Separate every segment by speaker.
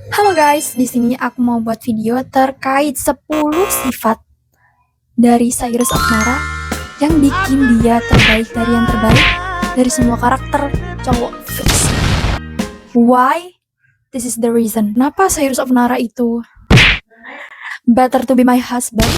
Speaker 1: Halo guys, di sini aku mau buat video terkait 10 sifat dari Cyrus of Nara yang bikin dia terbaik dari yang terbaik dari semua karakter cowok fiksi. Why? This is the reason. Kenapa Cyrus of Nara itu better to be my husband?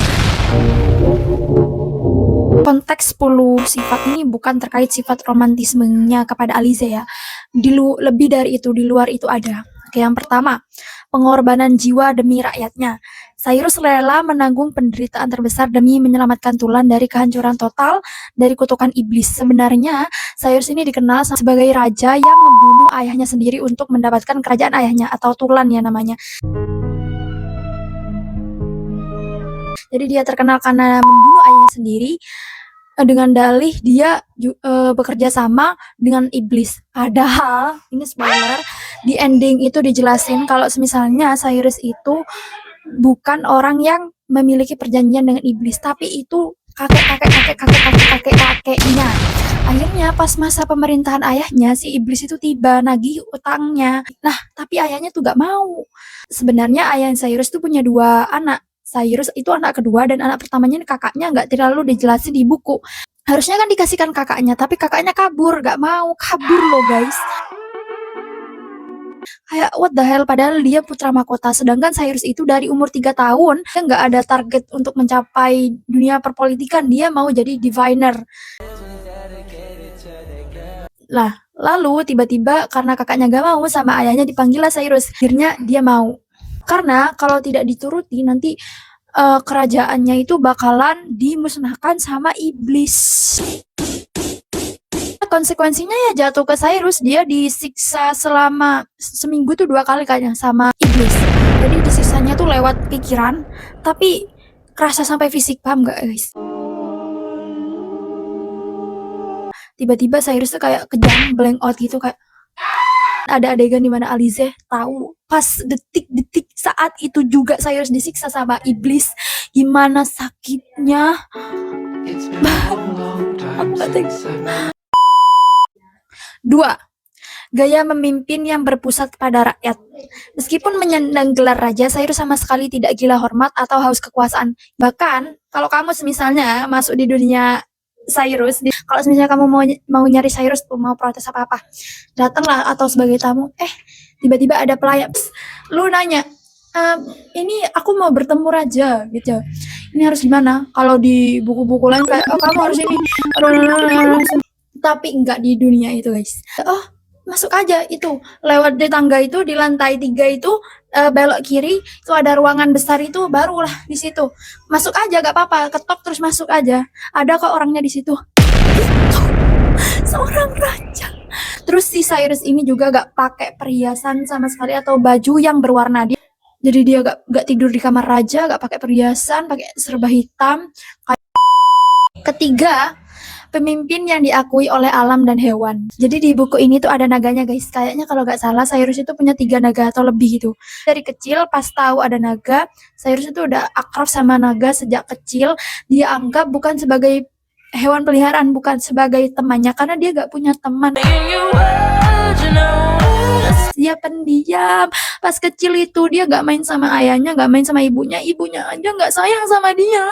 Speaker 1: Konteks 10 sifat ini bukan terkait sifat romantismenya kepada Alize ya. Lebih dari itu, di luar itu ada. Oke, yang pertama, pengorbanan jiwa demi rakyatnya. Cyrus rela menanggung penderitaan terbesar demi menyelamatkan Tulan dari kehancuran total dari kutukan iblis. Sebenarnya, Cyrus ini dikenal sebagai raja yang membunuh ayahnya sendiri untuk mendapatkan kerajaan ayahnya, atau Tulan ya namanya. Jadi dia terkenal karena membunuh ayahnya sendiri dengan dalih dia bekerja sama dengan iblis. Padahal, ini spoiler, di ending itu dijelasin kalau misalnya Cyrus itu bukan orang yang memiliki perjanjian dengan iblis, tapi itu kakeknya. Akhirnya pas masa pemerintahan ayahnya, si iblis itu tiba nagih utangnya. Nah, tapi ayahnya tuh gak mau. Sebenarnya ayah Cyrus tuh punya 2 anak. Cyrus itu anak kedua dan anak pertamanya kakaknya nggak terlalu dijelasin di buku. Harusnya kan dikasihkan kakaknya, tapi kakaknya kabur, gak mau kabur loh guys. Kayak what the hell, padahal dia putra mahkota, sedangkan Cyrus itu dari umur 3 tahun dia nggak ada target untuk mencapai dunia perpolitikan, dia mau jadi diviner. Lah, lalu tiba-tiba karena kakaknya gak mau sama ayahnya dipanggil lah Cyrus. Akhirnya dia mau. Karena kalau tidak dituruti nanti kerajaannya itu bakalan dimusnahkan sama iblis. Konsekuensinya ya jatuh ke Cyrus, dia disiksa selama seminggu tuh 2 kali kayaknya sama iblis. Jadi disiksanya tuh lewat pikiran, tapi kerasa sampai fisik, paham gak guys? Tiba-tiba Cyrus tuh kayak kejang, blank out gitu, kayak ada adegan dimana Alize tahu pas detik-detik saat itu juga Cyrus disiksa sama iblis, gimana sakitnya. Aku gak tega. 2. Gaya memimpin yang berpusat pada rakyat. Meskipun menyandang gelar raja, Cyrus sama sekali tidak gila hormat atau haus kekuasaan. Bahkan kalau kamu misalnya masuk di dunia Cyrus, kalau misalnya kamu mau nyari Cyrus tuh, mau protes apa-apa, datanglah atau sebagai tamu, tiba-tiba ada pelayan, lu nanya, ini aku mau bertemu raja gitu, ini harus gimana? Kalau di buku-buku lain kayak, oh kamu harus ini, tapi enggak di dunia itu guys. Oh masuk aja, itu lewat di tangga itu, di lantai 3 itu belok kiri itu ada ruangan besar, itu barulah di situ masuk aja, gak apa-apa, ketok terus masuk aja, ada kok orangnya di situ. Itu seorang raja. Terus si Cyrus ini juga gak pakai perhiasan sama sekali atau baju yang berwarna, jadi dia gak tidur di kamar raja, gak pakai perhiasan, pakai serba hitam. Ketiga, pemimpin yang diakui oleh alam dan hewan. Jadi di buku ini tuh ada naganya guys. Kayaknya kalau nggak salah Cyrus itu punya 3 naga atau lebih gitu. Dari kecil pas tahu ada naga, Cyrus itu udah akrab sama naga sejak kecil. Dia anggap bukan sebagai hewan peliharaan, bukan sebagai temannya, karena dia nggak punya teman. Dia pendiam. Pas kecil itu dia nggak main sama ayahnya, nggak main sama ibunya. Ibunya aja nggak sayang sama dia.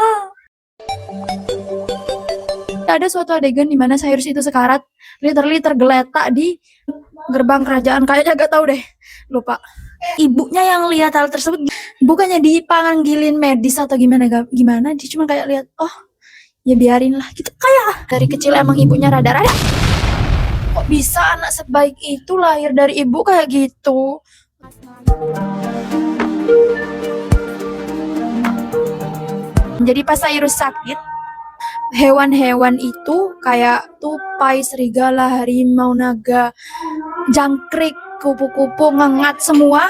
Speaker 1: Ada suatu adegan di mana Cyrus itu sekarat, literally tergeletak di gerbang kerajaan, kayaknya gak tahu deh, lupa. Ibunya yang lihat hal tersebut, bukannya dipanggilin medis atau gimana, dia cuma kayak lihat, oh ya biarin lah gitu. Kayak dari kecil emang ibunya rada-rada, kok bisa anak sebaik itu lahir dari ibu kayak gitu. Jadi pas Cyrus sakit, hewan-hewan itu kayak tupai, serigala, harimau, naga, jangkrik, kupu-kupu, ngengat semua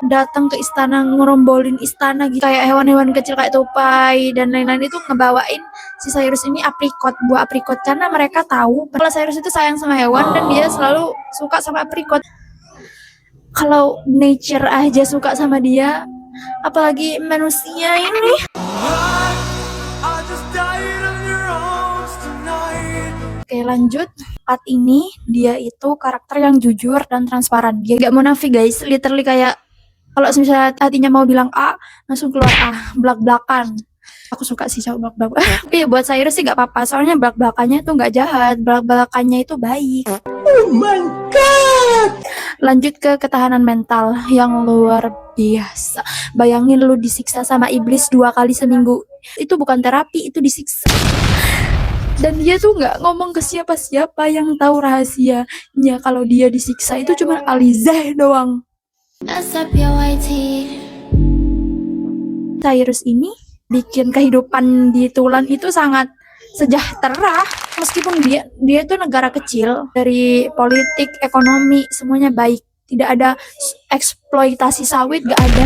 Speaker 1: datang ke istana, ngerombolin istana gitu. Kayak hewan-hewan kecil kayak tupai dan lain-lain itu ngebawain si Cyrus ini buah aprikot, karena mereka tahu kalau Cyrus itu sayang sama hewan dan dia selalu suka sama aprikot. Kalau nature aja suka sama dia, apalagi manusia ini. Oke lanjut, 4 ini dia itu karakter yang jujur dan transparan. Dia gak munafik guys, literally kayak kalau misalnya hatinya mau bilang A, langsung keluar A, belak-belakan. Aku suka sih cowok belak-belak. Tapi buat Cyrus sih gak apa-apa, soalnya belak-belakannya itu gak jahat, belak-belakannya itu baik.
Speaker 2: Oh my god.
Speaker 1: Lanjut ke ketahanan mental yang luar biasa. Bayangin lu disiksa sama iblis 2 kali seminggu. Itu bukan terapi, itu disiksa. Dan dia tuh nggak ngomong ke siapa-siapa yang tahu rahasianya kalau dia disiksa itu cuma Alizah doang. Cyrus ini bikin kehidupan di Tulan itu sangat sejahtera meskipun dia tuh negara kecil, dari politik, ekonomi semuanya baik, tidak ada eksploitasi sawit, gak ada.